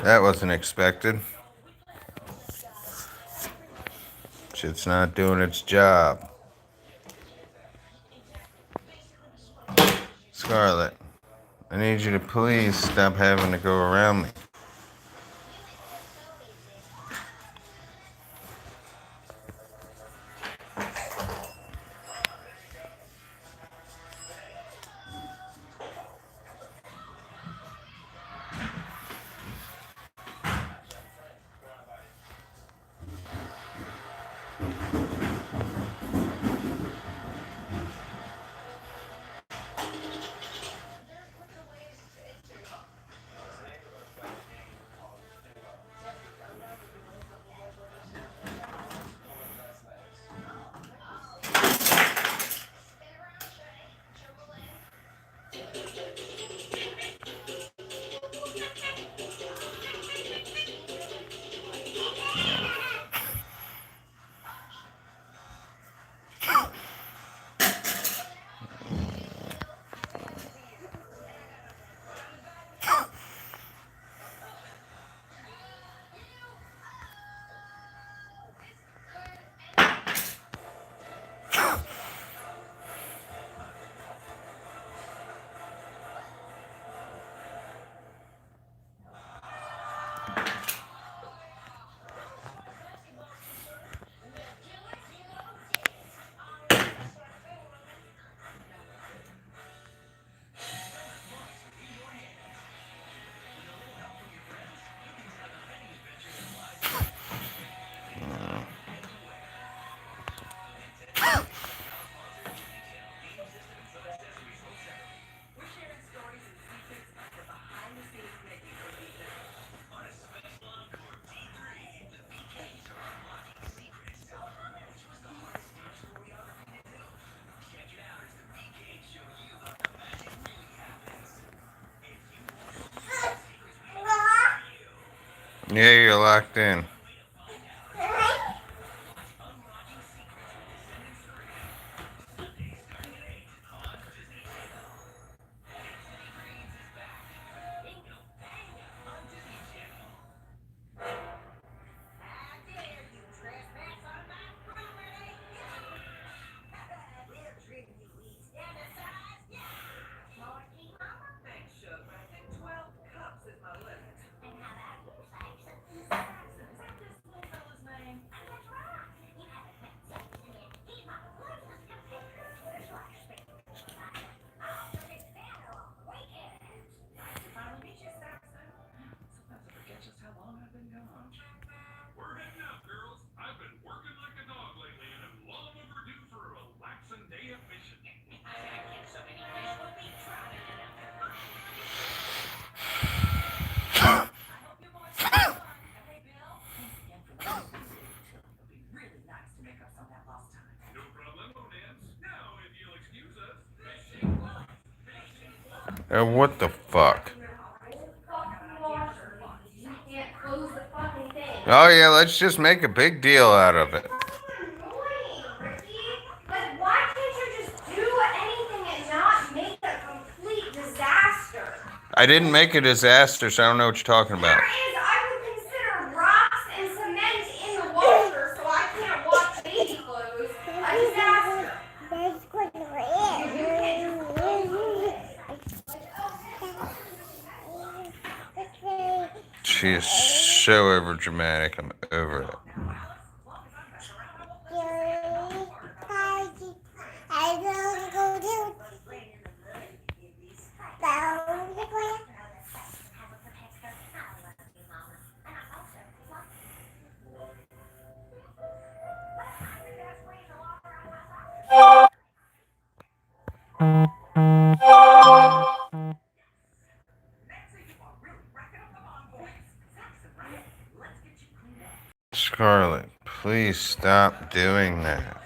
That wasn't expected. Shit's not doing its job. Scarlett, I need you to please stop having to go around me. Yeah, you're locked in. What the fuck? Oh yeah, let's just make a big deal out of it. Like, why can't you just do anything and not make a complete disaster? I didn't make a disaster, so I don't know what you're talking about. There is, I would consider rocks and cement in the washer so I can't wash baby clothes a disaster. She is so over dramatic. I'm over it. Scarlett, please stop doing that.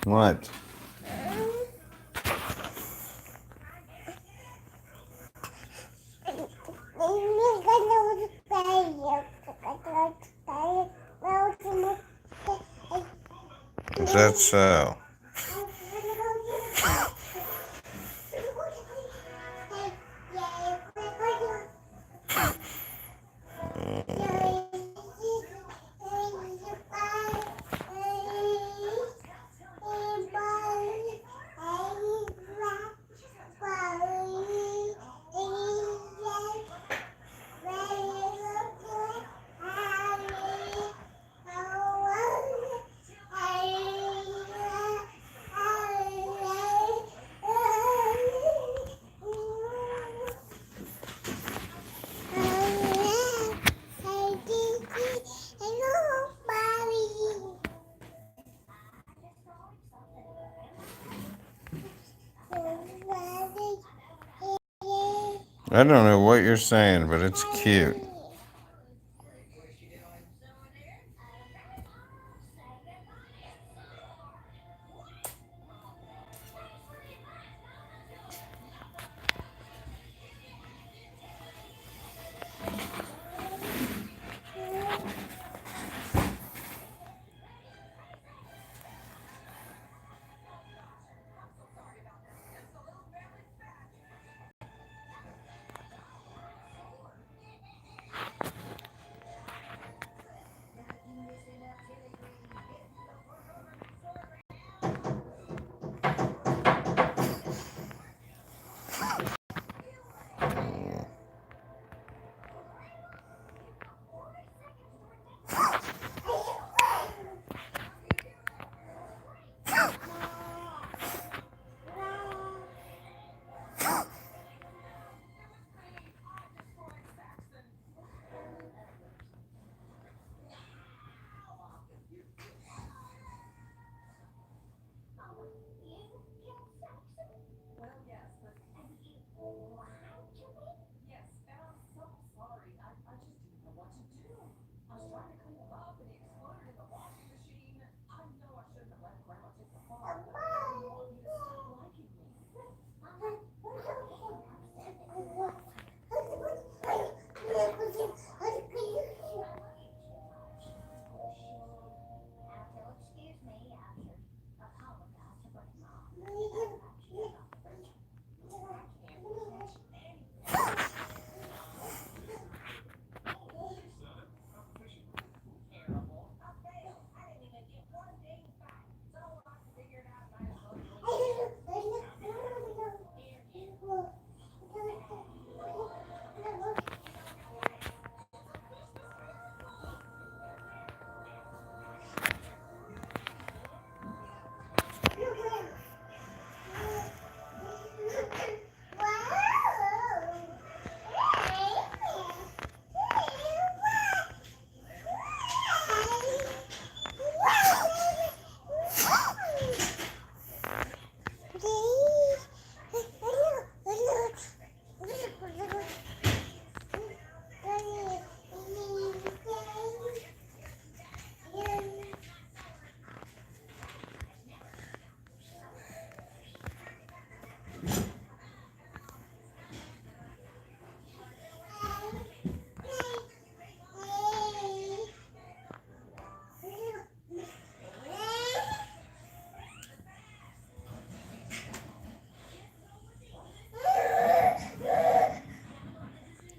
What? Is that so? I don't know what you're saying, but it's cute.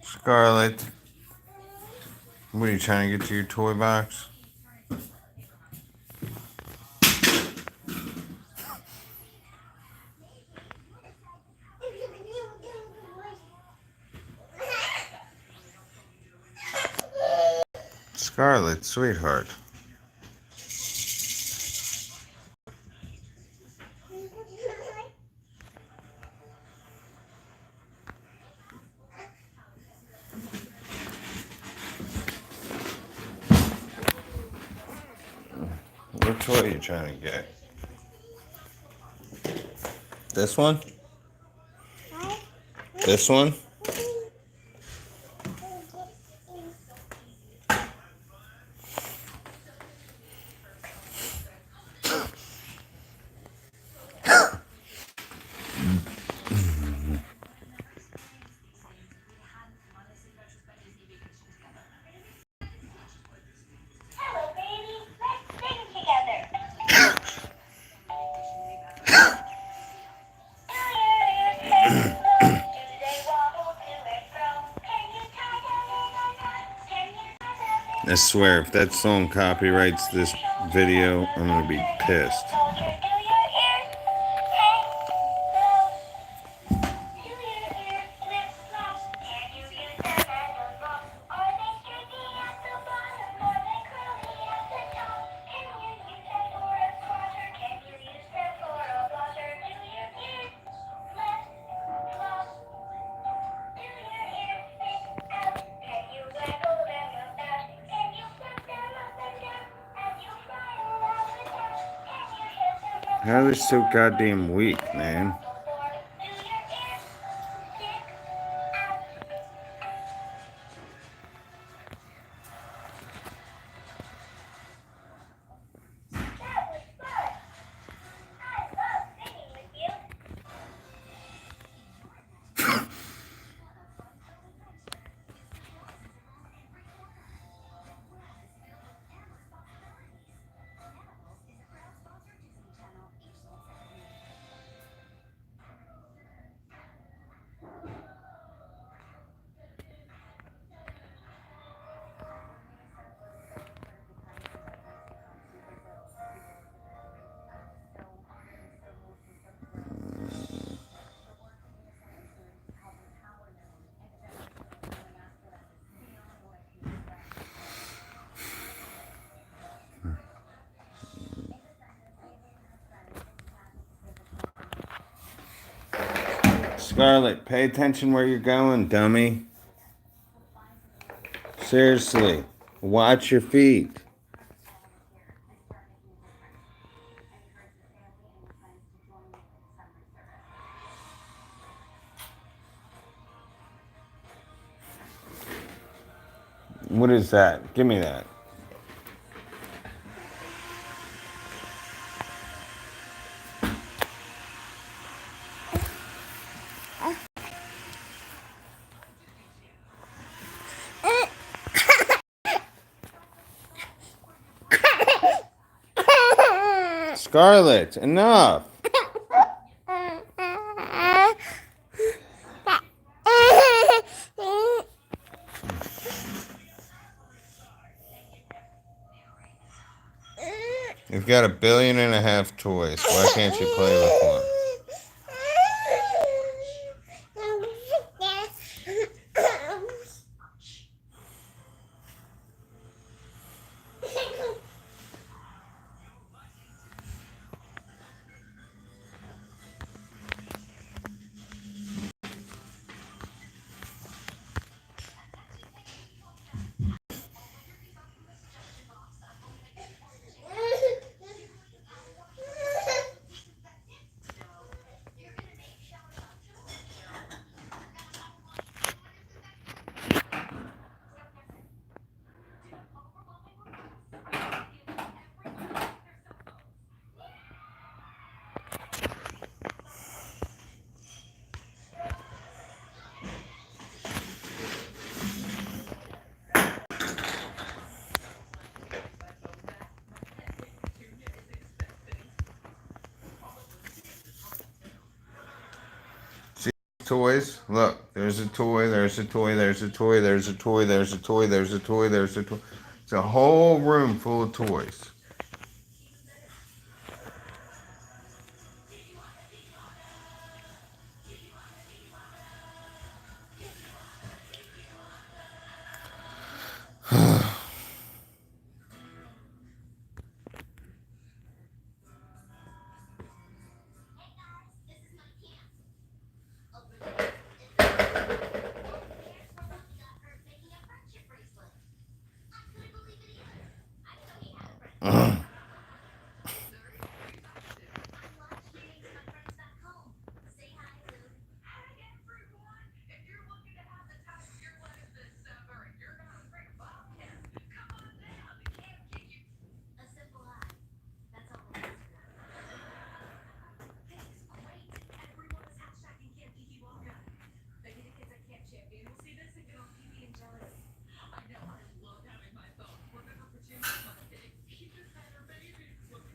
Scarlett, what are you trying to get to your toy box? Scarlett, sweetheart. What toy are you trying to get? This one? This one? I swear, if that song copyrights this video, I'm gonna be pissed. How are they so goddamn weak, man? Scarlett, pay attention where you're going, dummy. Seriously, watch your feet. What is that? Give me that. Scarlett, enough. You've got 1.5 billion toys. Why can't you play with one? Toys. Look, there's a toy, there's a toy, there's a toy, there's a toy, there's a toy, there's a toy, there's a toy. It's a whole room full of toys.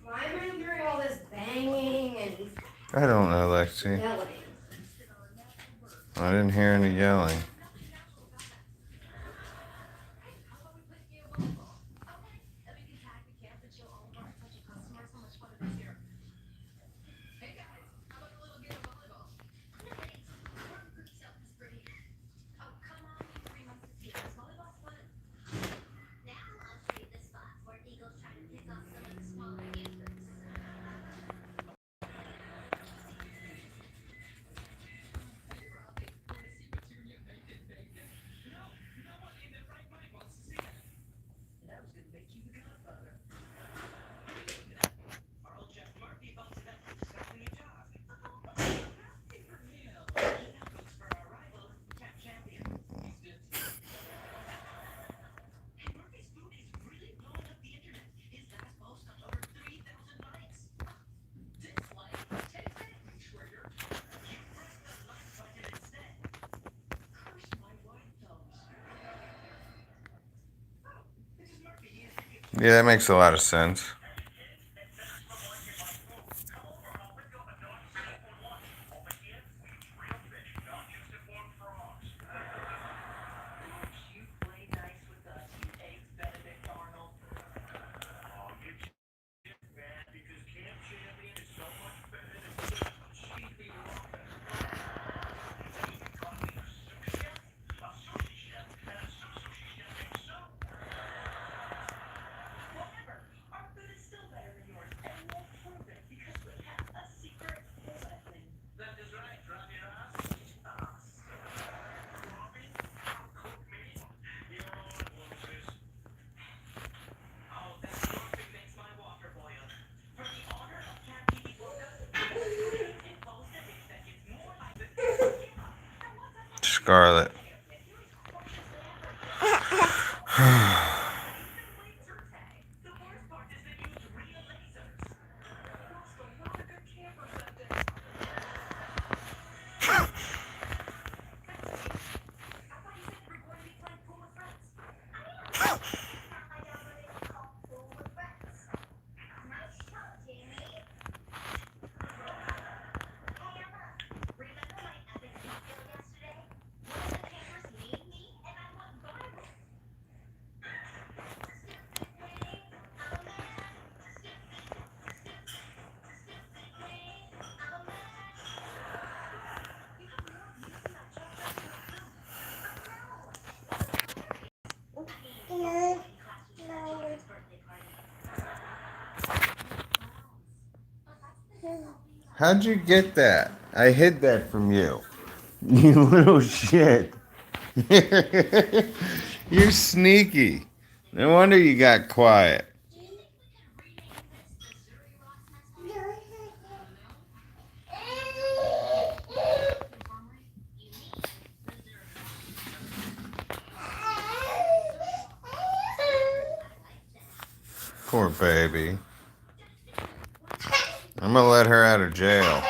Why am I hearing all this banging and I don't know, Lexi. yelling? I didn't hear any yelling. Yeah, that makes a lot of sense. Scarlet. How'd you get that? I hid that from you. You little shit. You're sneaky. No wonder you got quiet. Poor baby. I'm gonna let her out of jail.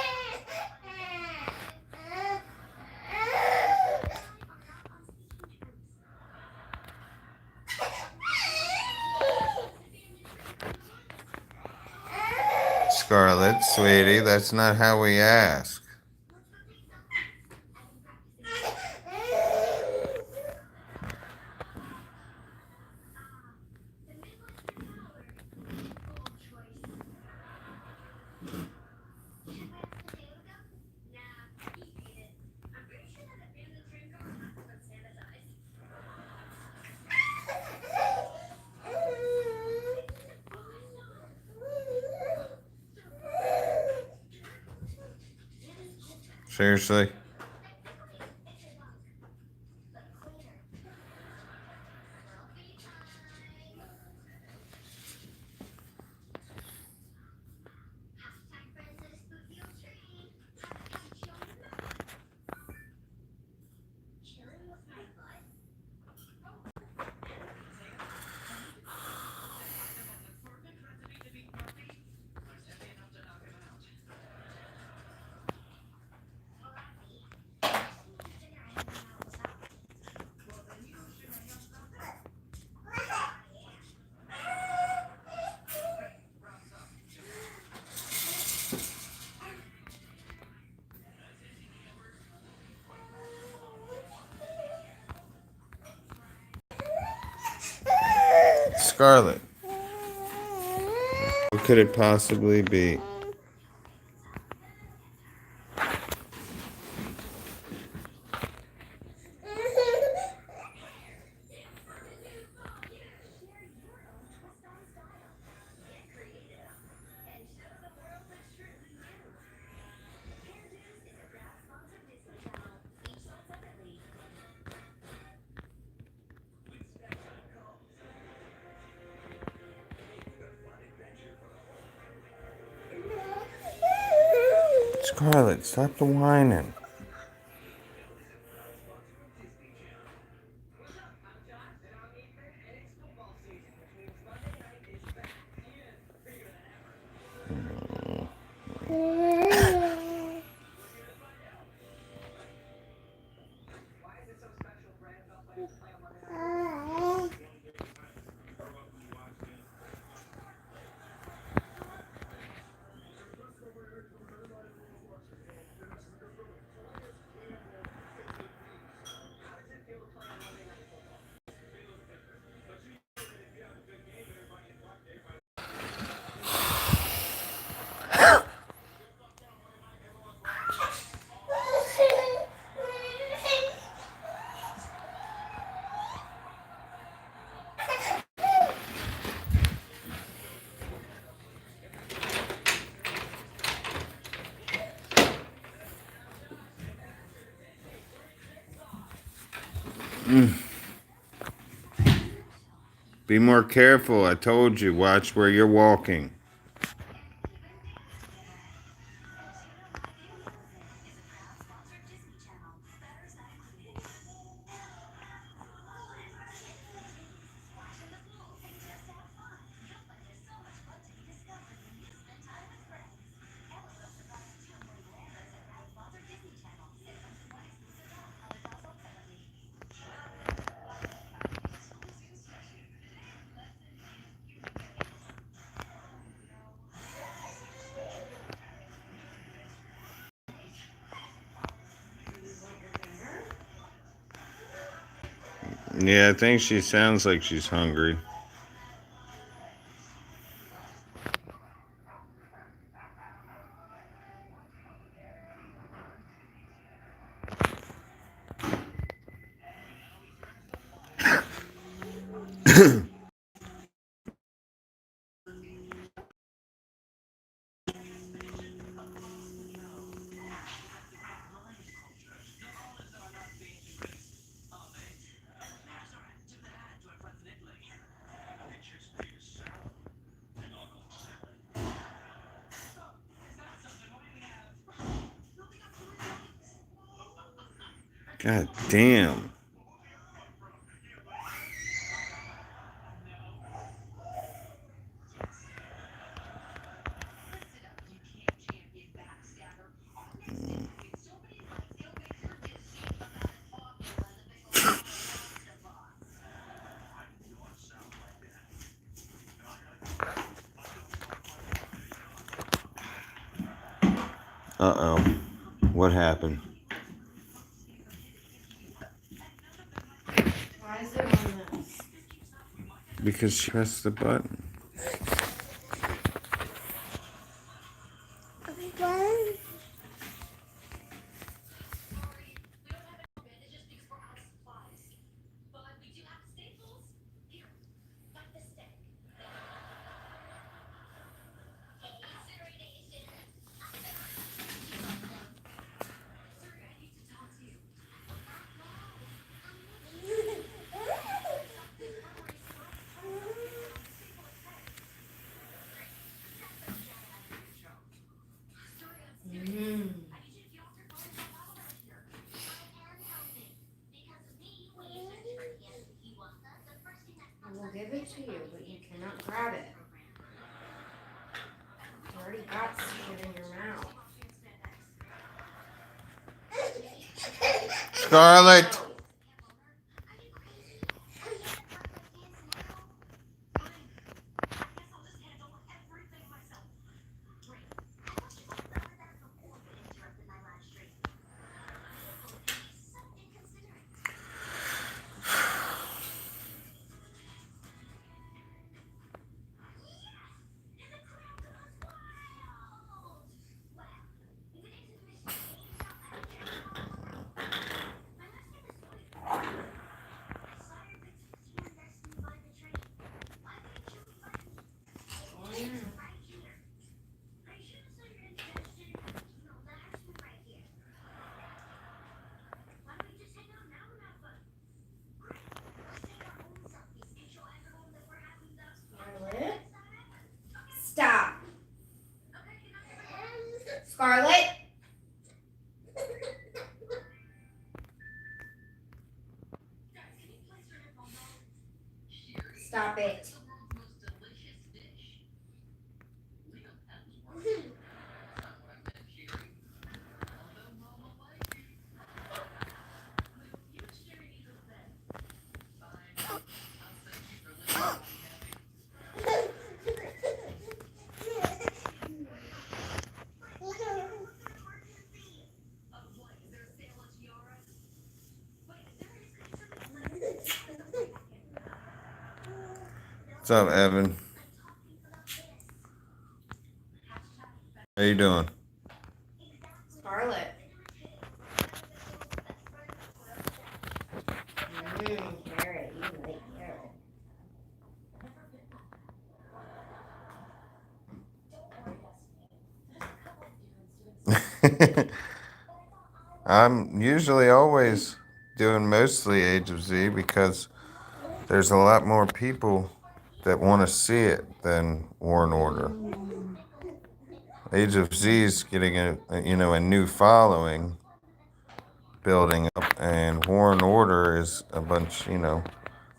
Scarlet, sweetie, that's not how we ask. Seriously? Scarlet. What could it possibly be? Scarlet, stop the whining. Be more careful. I told you. Watch where you're walking. Yeah, I think she sounds like she's hungry. God damn. Uh-oh. What happened? Why is it on this? Because she pressed the button. I will give it to you, but you cannot grab it. You already got shit in your mouth. Scarlett! Scarlett? Stop. Scarlett? Stop it. What's up, Evan? How you doing? Scarlett. Carrot. You like carrot. I'm usually always doing mostly Age of Z because there's a lot more people that want to see it than War and Order. Age of Z is getting a new following building up, and War and Order is a bunch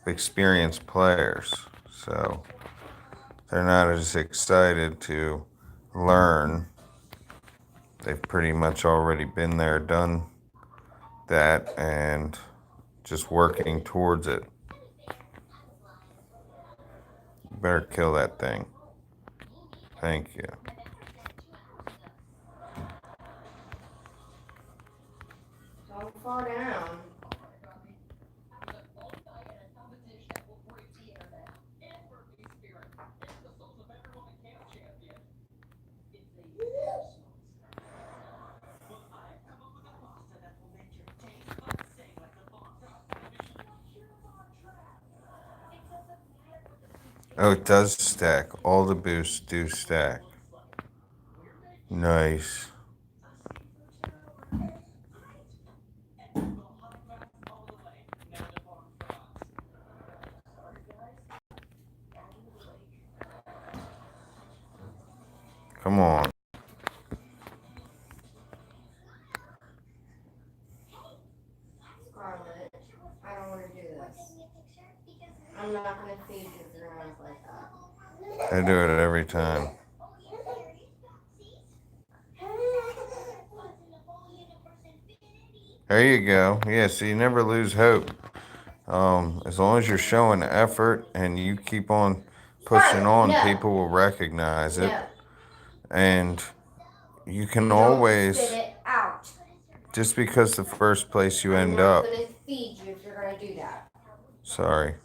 experienced players, so they're not as excited to learn. They've pretty much already been there, done that, and just working towards it. Better kill that thing. Thank you. Don't fall down. Oh, it does stack. All the boosts do stack. Nice. Come on. Scarlet, I don't want to do this. I'm not going to feed you if you're going to act like that. I do it every time. There you go. Yeah, so you never lose hope. As long as you're showing effort and you keep on pushing on, No. people will recognize it. No. And you can Don't always, spit it out. just because the first place you I'm end not up, going to feed you if you're going to do that. sorry,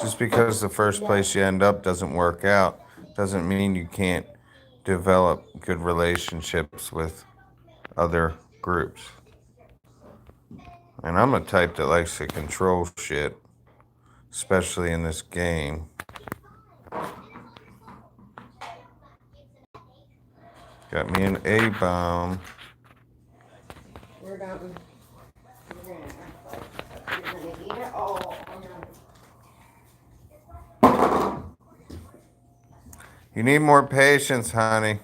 just because the first place you end up doesn't work out, doesn't mean you can't develop good relationships with other groups. And I'm a type that likes to control shit, especially in this game. Got me an A-bomb. We're done. You're going to eat it all. You need more patience, honey.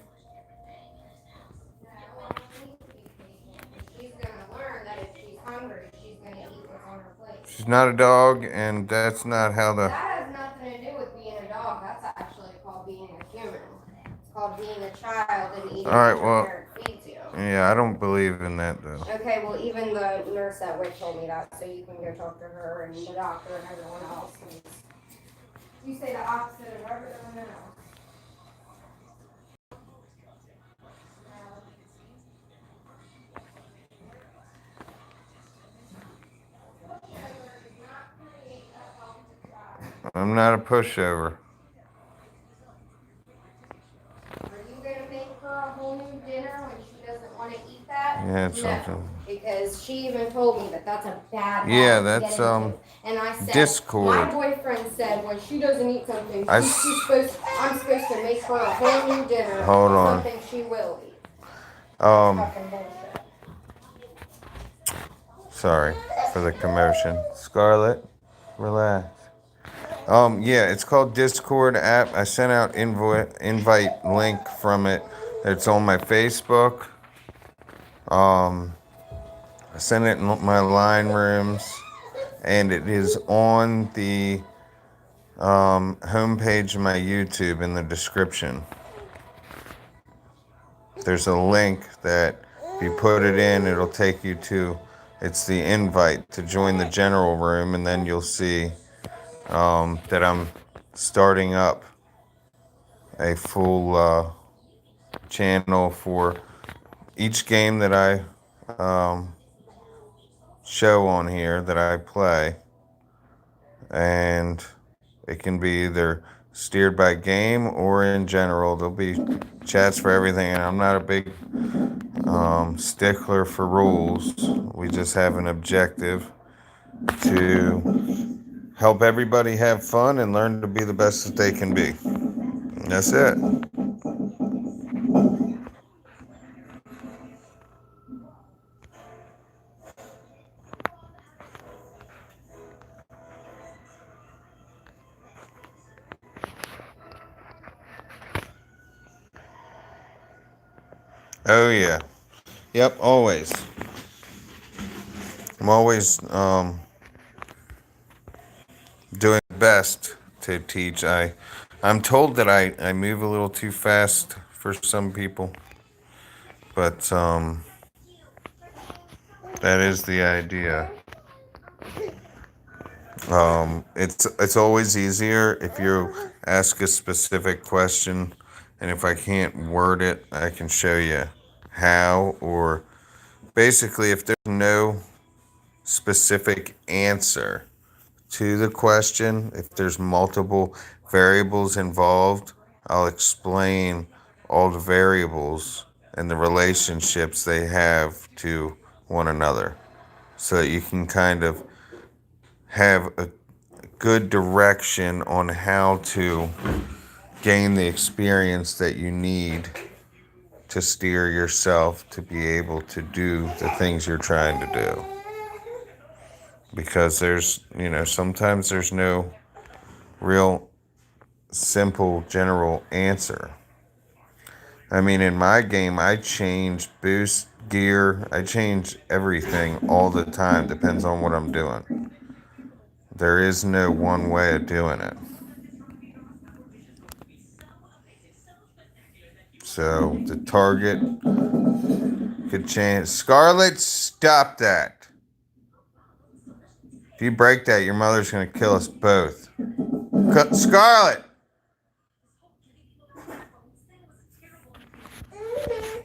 She's going to learn that if she's hungry, she's going to eat what's on her plate. She's not a dog, and that's not how the... That has nothing to do with being a dog. That's actually called being a human. It's called being a child and eating what your parent feeds you. Yeah, I don't believe in that, though. Okay, well, even the nurse at WIC told me that, so you can go talk to her and the doctor and everyone else. You say the opposite of everyone else. I'm not a pushover. Are you going to make her a whole new dinner when she doesn't want to eat that? Yeah, it's No, something. because she even told me that that's a bad habit Yeah, to that's, get into. And I said, Discord. my boyfriend said when she doesn't eat something, I'm supposed to make her a whole new dinner. Hold on. Something she will eat. Fucking bullshit. Sorry for the commotion. Scarlet, relax. Yeah, it's called Discord app. I sent out invite link from it. It's on my Facebook. I sent it in my line rooms, and it is on the homepage of my YouTube in the description. There's a link that if you put it in, it'll take you to, it's the invite to join the general room, and then you'll see that I'm starting up a full channel for each game that I show on here that I play, and it can be either steered by game or in general. There'll be chats for everything, and I'm not a big stickler for rules. We just have an objective to help everybody have fun and learn to be the best that they can be. And that's it. Oh yeah. Yep, always. I'm always doing the best to teach. I'm told that I move a little too fast for some people, but that is the idea. It's always easier if you ask a specific question, and if I can't word it, I can show you how. Or basically, if there's no specific answer to the question, if there's multiple variables involved, I'll explain all the variables and the relationships they have to one another, so that you can kind of have a good direction on how to gain the experience that you need to steer yourself to be able to do the things you're trying to do. Because sometimes there's no real simple general answer. I mean, in my game, I change boost, gear, I change everything all the time, depends on what I'm doing. There is no one way of doing it. So the target could change. Scarlet, stop that. If you break that, your mother's going to kill us both. Scarlet!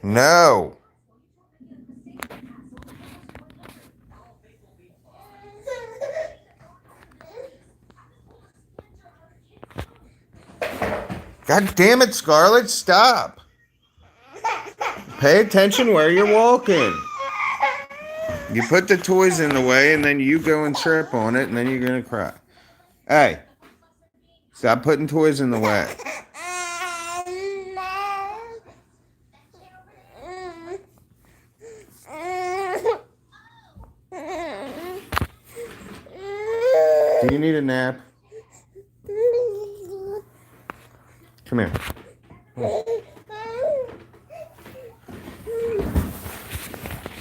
No! God damn it, Scarlet, stop! Pay attention where you're walking. You put the toys in the way, and then you go and trip on it, and then you're going to cry. Hey, stop putting toys in the way. Do you need a nap? Come here.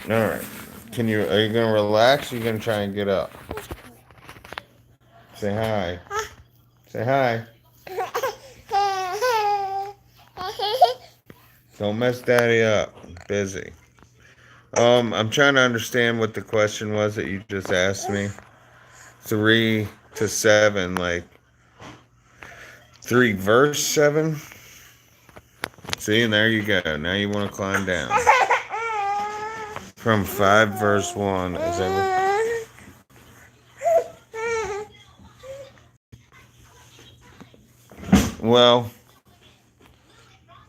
All right. Are you going to relax or are you going to try and get up? Say hi. Say hi. Don't mess Daddy up. I'm busy. I'm trying to understand what the question was that you just asked me. 3 to 7, like 3 verse 7. See, and there you go. Now you want to climb down. From 5 verse 1 is everything. Well,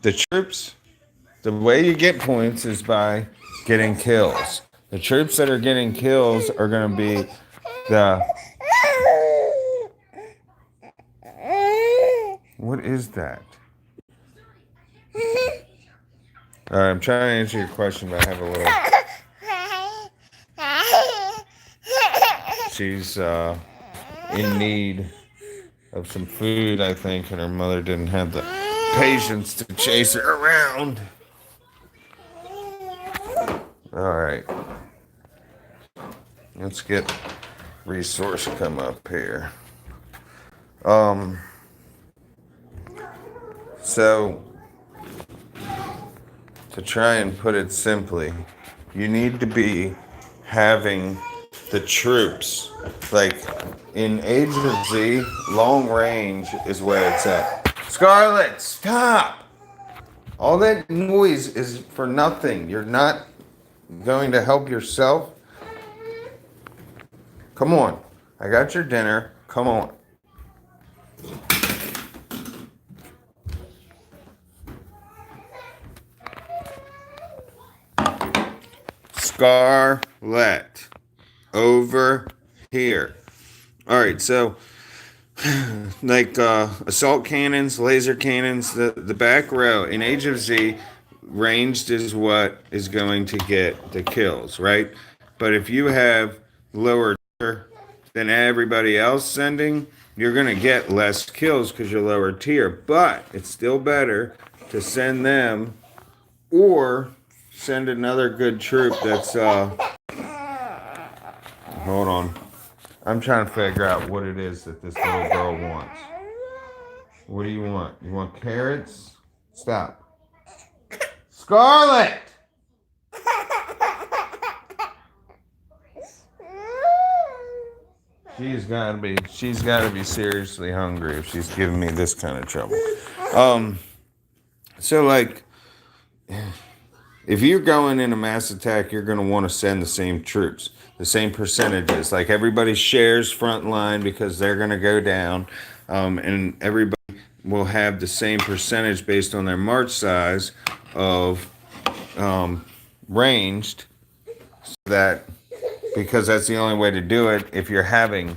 the troops, the way you get points is by getting kills. The troops that are getting kills are going to be the... What is that? All right, I'm trying to answer your question, but I have a little... She's in need of some food, I think, and her mother didn't have the patience to chase her around. All right. Let's get resource come up here. So to try and put it simply, you need to be having the troops, like in Age of Z, long range is where it's at. Scarlet, stop! All that noise is for nothing. You're not going to help yourself. Come on. I got your dinner. Come on. Scarlet. Over here. All right, so like assault cannons, laser cannons, the back row in Age of Z, ranged is what is going to get the kills, right? But if you have lower tier than everybody else sending, you're going to get less kills because you're lower tier. But it's still better to send them or send another good troop that's hold on. I'm trying to figure out what it is that this little girl wants. What do you want? You want carrots? Stop. Scarlet! She's gotta be seriously hungry if she's giving me this kind of trouble. So like if you're going in a mass attack, you're going to want to send the same troops, the same percentages. Like everybody shares front line because they're going to go down, and everybody will have the same percentage based on their march size of ranged. So that because that's the only way to do it if you're having,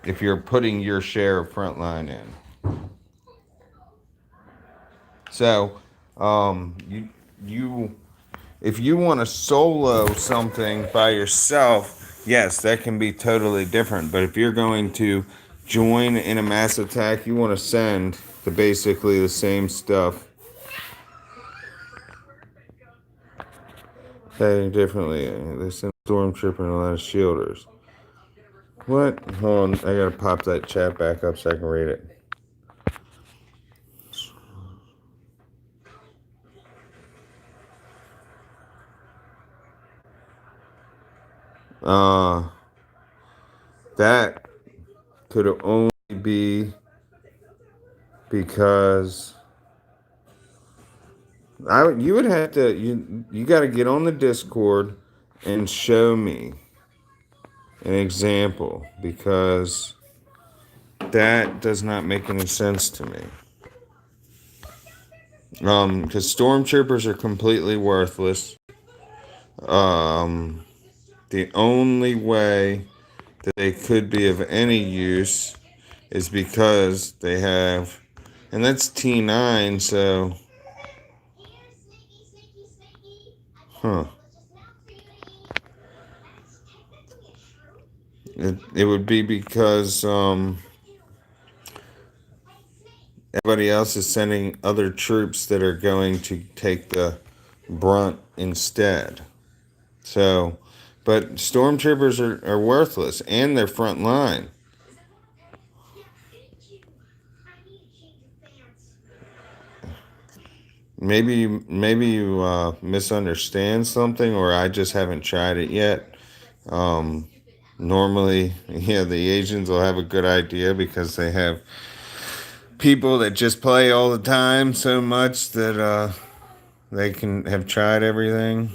if you're putting your share of front line in. So you if you want to solo something by yourself, yes, that can be totally different. But if you're going to join in a mass attack, you want to send basically the same stuff. Heading differently. They send stormtrooper and a lot of shielders. What? Hold on, I gotta pop that chat back up so I can read it. That could only be because you would have to you got to get on the Discord and show me an example because that does not make any sense to me. Because stormtroopers are completely worthless. The only way that they could be of any use is because they have, and that's T9, so, huh. It would be because everybody else is sending other troops that are going to take the brunt instead. So, but stormtroopers are worthless and they're front line. Maybe you misunderstand something, or I just haven't tried it yet. Normally, yeah, the Asians will have a good idea because they have people that just play all the time so much that they can have tried everything.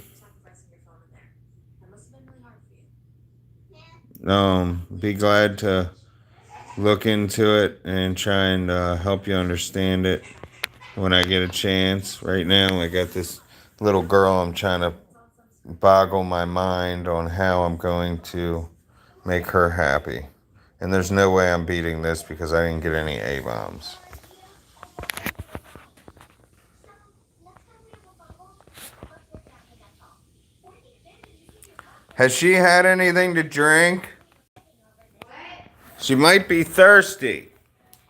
Be glad to look into it and try and help you understand it when I get a chance. Right now, I got this little girl. I'm trying to boggle my mind on how I'm going to make her happy. And there's no way I'm beating this because I didn't get any A-bombs. Has she had anything to drink? What? She might be thirsty.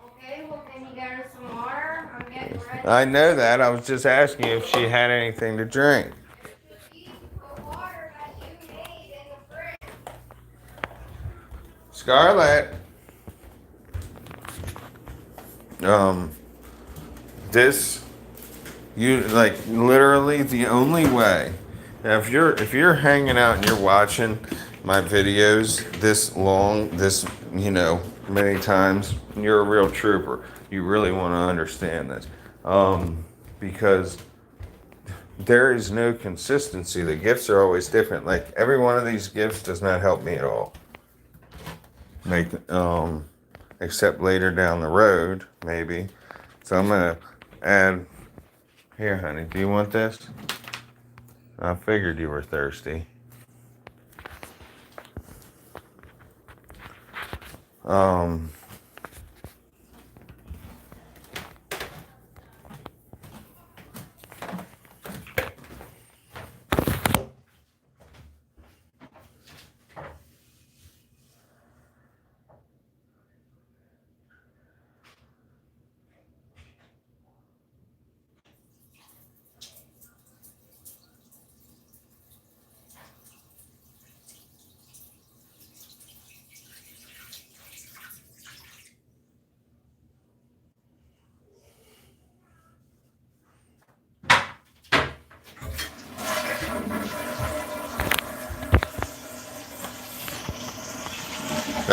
Okay, well, can you get her some water? I'm getting ready. I know that. I was just asking if she had anything to drink. The water that you made in the fridge. Scarlett. This, you like literally the only way. Now, if you're hanging out and you're watching my videos this long, this many times, you're a real trooper. You really want to understand this, because there is no consistency. The gifts are always different. Like every one of these gifts does not help me at all. Like except later down the road, maybe. So I'm gonna add. Here, honey. Do you want this? I figured you were thirsty. Um.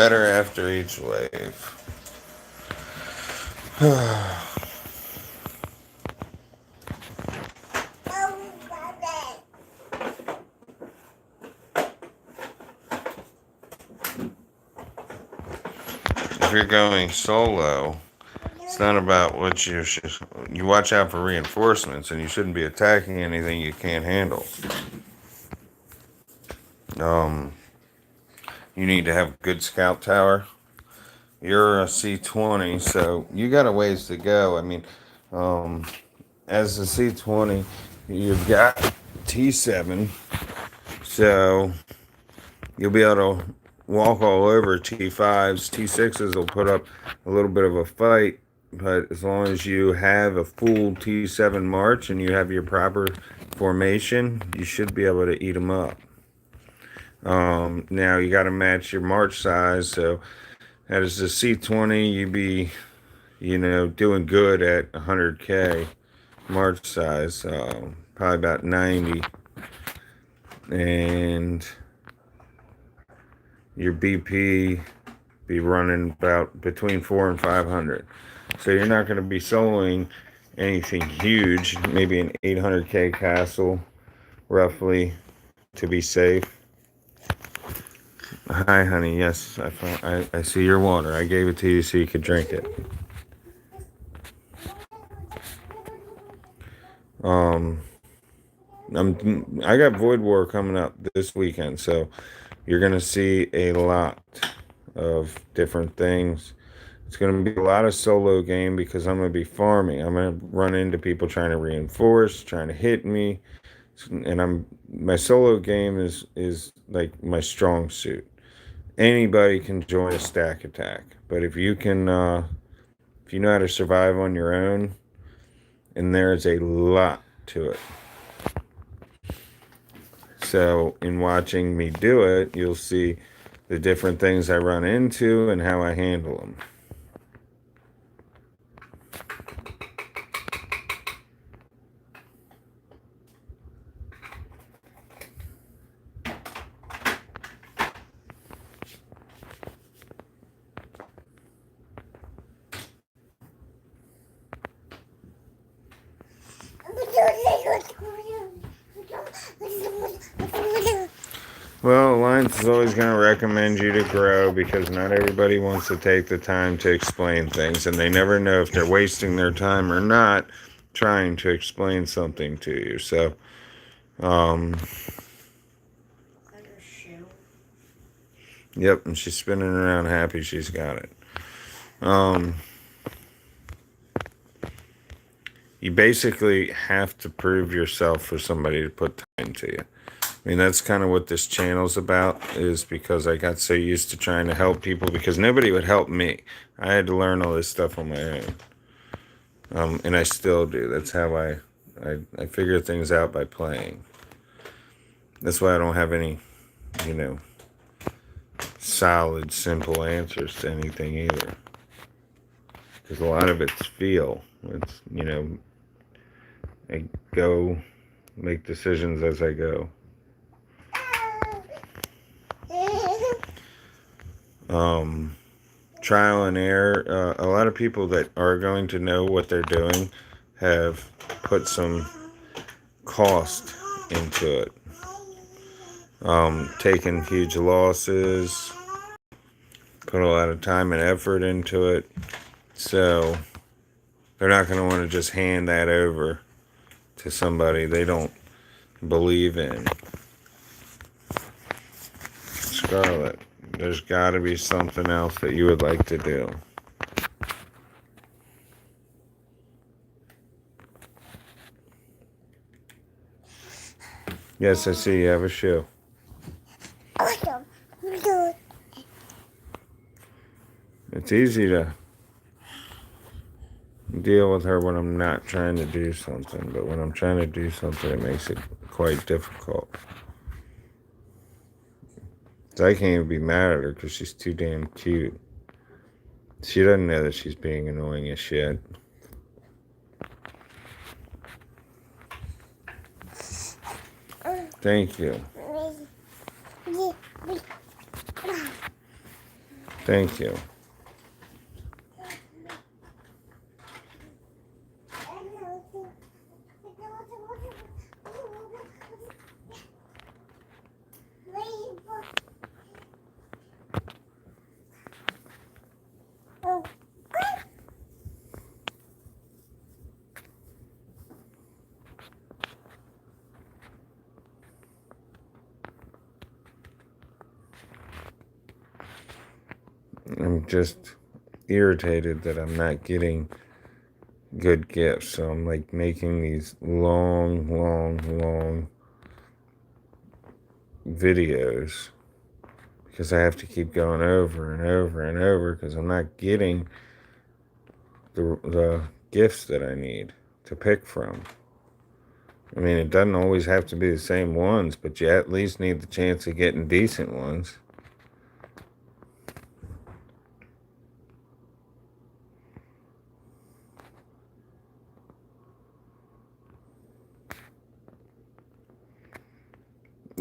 better after each wave. If you're going solo, it's not about what you watch out for reinforcements, and you shouldn't be attacking anything you can't handle. Um, you need to have a good scout tower. You're a C20, so you got a ways to go. I mean, um, as a C20, you've got T7, so you'll be able to walk all over T5s. T6s will put up a little bit of a fight, but as long as you have a full T7 march and you have your proper formation, you should be able to eat them up. Now you got to match your march size, so as a C20, you'd be, doing good at 100K march size, probably about 90, and your BP be running about between 400 and 500. So you're not going to be soloing anything huge, maybe an 800K castle, roughly, to be safe. Hi, honey. Yes, I see your water. I gave it to you so you could drink it. I got Void War coming up this weekend, so you're gonna see a lot of different things. It's gonna be a lot of solo game because I'm gonna be farming. I'm gonna run into people trying to reinforce, trying to hit me, and my solo game is like my strong suit. Anybody can join a stack attack, but if you know how to survive on your own, and there's a lot to it. So, in watching me do it, you'll see the different things I run into and how I handle them. Well, Alliance is always going to recommend you to grow because not everybody wants to take the time to explain things, and they never know if they're wasting their time or not trying to explain something to you. So, yep, and she's spinning around happy she's got it. You basically have to prove yourself for somebody to put time to you. I mean, that's kind of what this channel's about, is because I got so used to trying to help people because nobody would help me. I had to learn all this stuff on my own. And I still do. That's how I figure things out, by playing. That's why I don't have any, solid, simple answers to anything either. Because a lot of it's feel. It's, I go make decisions as I go. Trial and error. A lot of people that are going to know what they're doing have put some cost into it. Taken huge losses, put a lot of time and effort into it. So they're not going to want to just hand that over to somebody they don't believe in. Scarlett, there's got to be something else that you would like to do. Yes, I see you have a shoe. It's easy to deal with her when I'm not trying to do something, but when I'm trying to do something, it makes it quite difficult. So I can't even be mad at her because she's too damn cute. She doesn't know that she's being annoying as shit. Thank you. Thank you. I'm just irritated that I'm not getting good gifts. So I'm like making these long videos because I have to keep going over and over and over because I'm not getting the gifts that I need to pick from. I mean, it doesn't always have to be the same ones, but you at least need the chance of getting decent ones.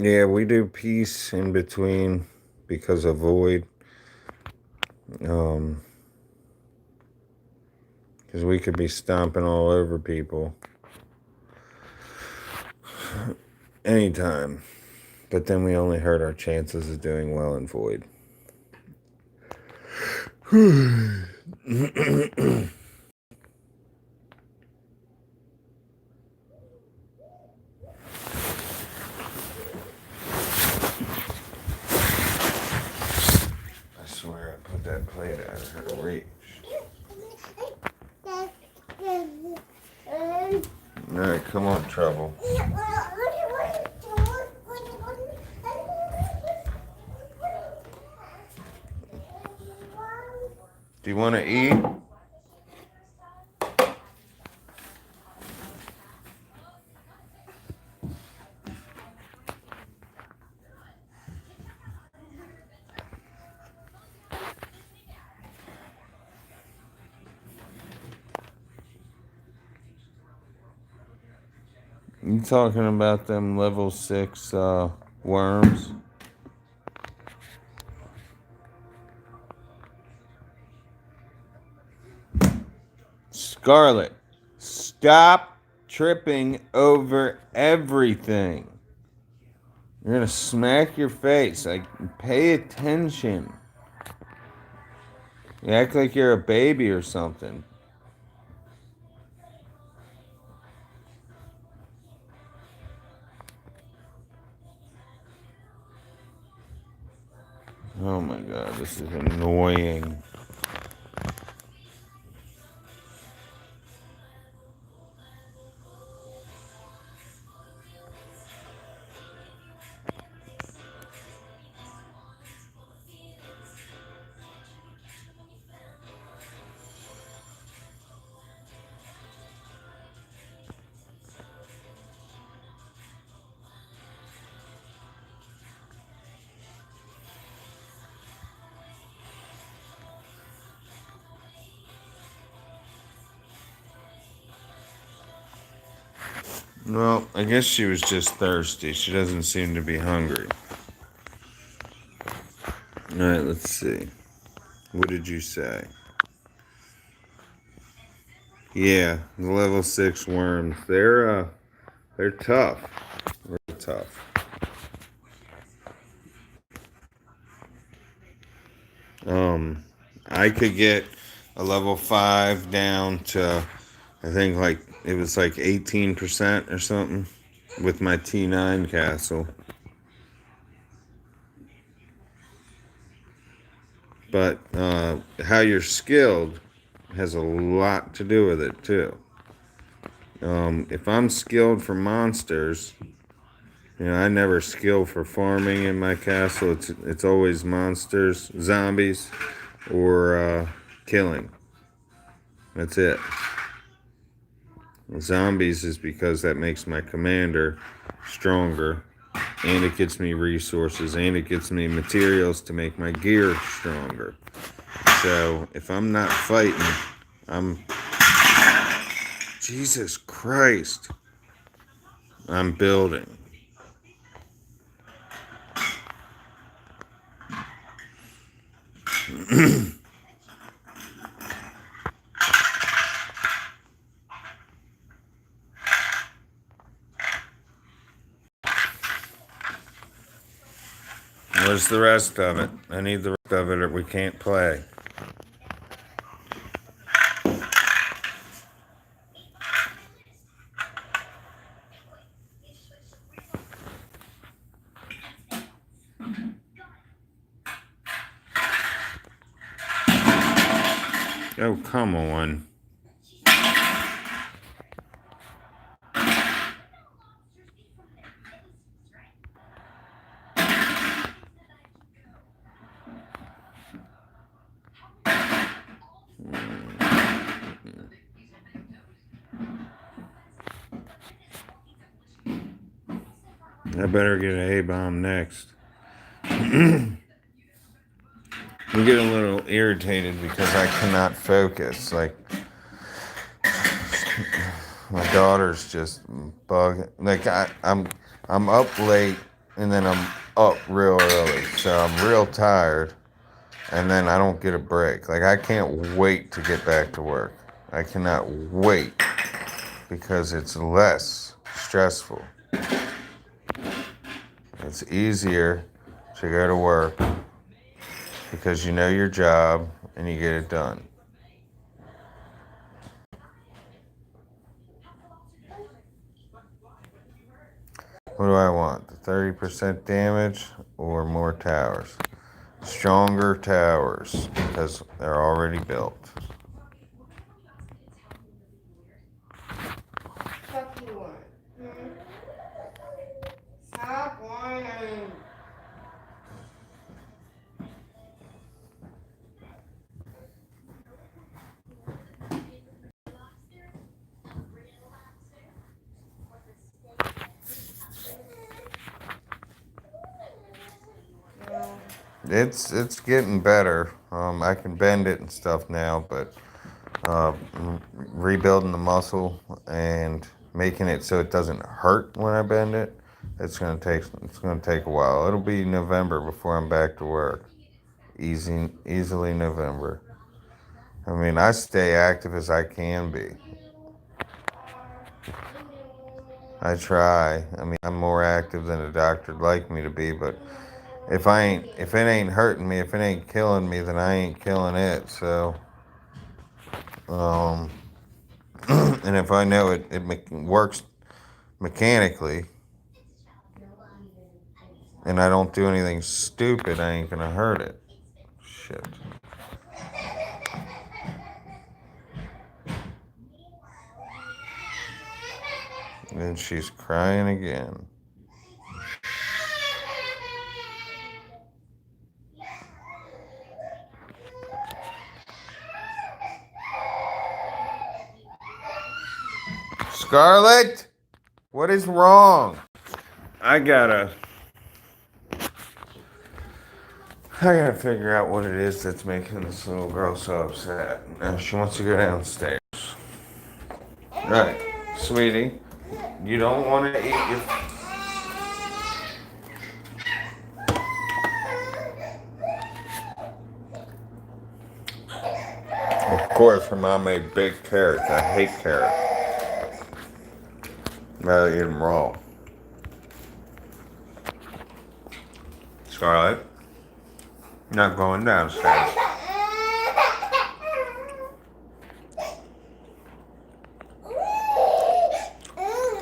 Yeah, we do peace in between because of void. Because we could be stomping all over people anytime. But then we only hurt our chances of doing well in void. I swear I put that plate out of her reach. Alright, come on, Trouble. Do you want to eat? You talking about them level 6 worms? Scarlet, stop tripping over everything. You're gonna smack your face. Like, pay attention. You act like you're a baby or something. Oh my god, this is annoying. Well, I guess she was just thirsty. She doesn't seem to be hungry. Alright, let's see. What did you say? Yeah, the level 6 worms. They're tough. Real tough. I could get a level 5 down to, I think like it was like 18% or something with my T9 castle. But how you're skilled has a lot to do with it too. If I'm skilled for monsters, I never skill for farming in my castle. It's always monsters, zombies, or killing. That's it. Zombies is because that makes my commander stronger, and it gets me resources, and it gets me materials to make my gear stronger. So if I'm not fighting, Jesus Christ, I'm building. Where's the rest of it? I need the rest of it or we can't play. Oh, come on. I better get an A-bomb next. I'm getting a little irritated because I cannot focus. Like, my daughter's just bugging. Like, I'm up late and then I'm up real early. So I'm real tired and then I don't get a break. Like, I can't wait to get back to work. I cannot wait because it's less stressful. It's easier to go to work because you know your job and you get it done. What do I want? The 30% damage or more towers? Stronger towers because they're already built. Fuck you want? Stop whining. It's getting better. I can bend it and stuff now, but rebuilding the muscle and making it so it doesn't hurt when I bend it, it's gonna take a while. It'll be November before I'm back to work. Easily November. I mean, I stay active as I can be. I try. I mean, I'm more active than a doctor'd like me to be, but if it ain't hurting me, if it ain't killing me, then I ain't killing it. So, um, and if I know it works mechanically, and I don't do anything stupid, I ain't gonna hurt it. Shit. And she's crying again. Scarlett, what is wrong? I gotta figure out what it is that's making this little girl so upset. Now she wants to go downstairs. Right, sweetie, you don't want to eat your. Of course, her mom made baked carrots. I hate carrots. Rather eat them raw. Scarlett, not going downstairs.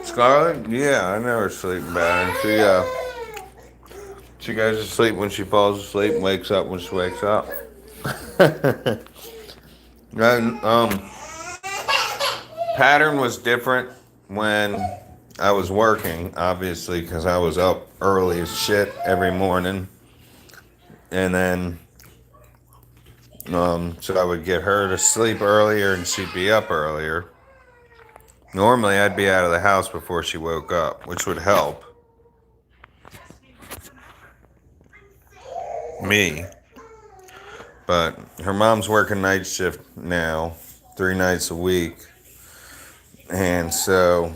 Scarlett, yeah, I never sleep better. She goes to sleep when she falls asleep and wakes up when she wakes up. And, pattern was different when I was working, obviously, because I was up early as shit every morning. And then, so I would get her to sleep earlier and she'd be up earlier. Normally, I'd be out of the house before she woke up, which would help me. But her mom's working night shift now, 3 nights a week. And so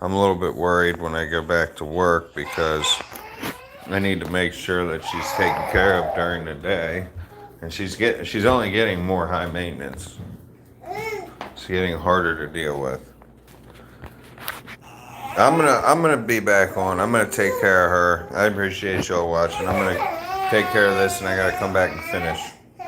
I'm a little bit worried when I go back to work because I need to make sure that she's taken care of during the day. And she's only getting more high maintenance. It's getting harder to deal with. I'm gonna be back on. I'm gonna take care of her. I appreciate y'all watching. I'm gonna take care of this, and I gotta come back and finish.